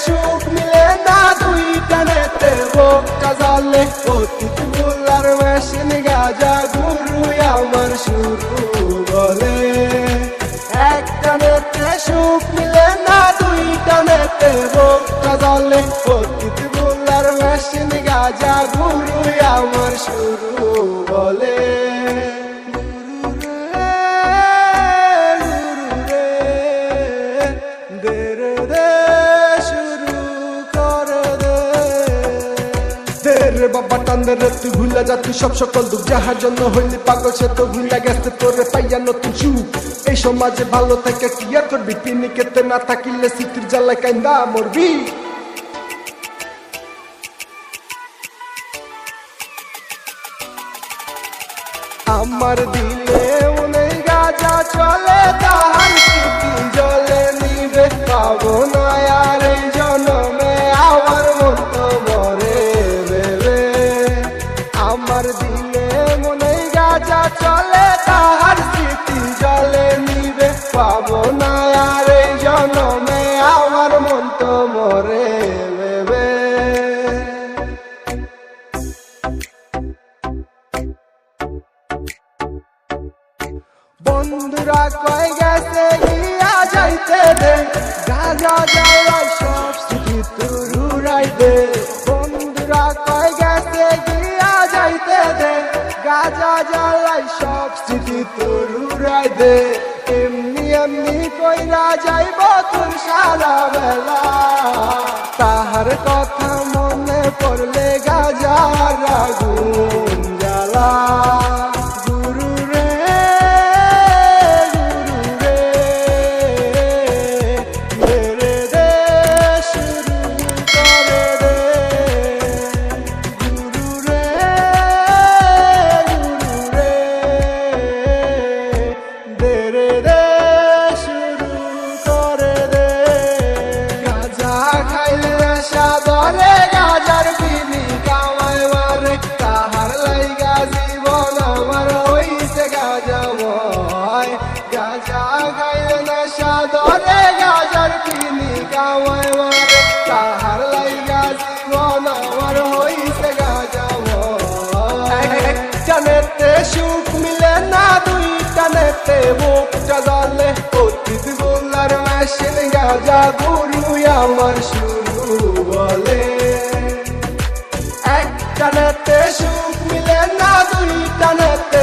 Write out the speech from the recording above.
সুখ মিলে না দুইটা নেতে বোকা জলে অতীত ভুলার মেশিন গাজা গুরু আমার শুরু বলে একটা নেতে সুখ মিলে না দুইটা নেতে বোকা জলে অতীত ভুলার মেশিন গাজা গুরু আমার শুরু বলে বাবা টান্দের তুই ভুলে যা তুই সব সকল দুঃখ যাহার জন্য হইলি পাগল সে তো ভুলে গেছে তোরে পাইয়া নতুন সুখ এই সমাজে ভালো থেকে কি আর করবি তিনি কেতে না থাকিলে স্মৃতির জ্বালায় কান্দা মরবি আমার দিলে অনেক গাজা চলে তাহার স্মৃতি জলে নিবে পাবো না আর এই জন্মে আমার মতো মরে বেবে আমার দিলে মনে গাজা চলে তাহার স্মৃতি জলে নিবে পাবো না আর এই জন্মে আমার মতো মরে বেবে বন্ধুরা কই গেছে গিয়া যাইতে দে গাজা জ্বালাই সব স্মৃতি তোর উড়াই দে বন্ধুরা কই গেছে গিয়া যাইতে দে গাজা জ্বালাই সব স্মৃতি তোর উড়াই দে এমনি এমনি কইরা যাইব তোর সারা বেলা তাহার কথা মনে পড়লে গাজার আগুন জ্বালা সুখ মিলে না দুইটা নেতে বুকটা জলে অতীত ভুলার মেশিন গাজা গুরু আমার শুরু বলে একটা নেতে সুখ মিলে না দুইটা নেতে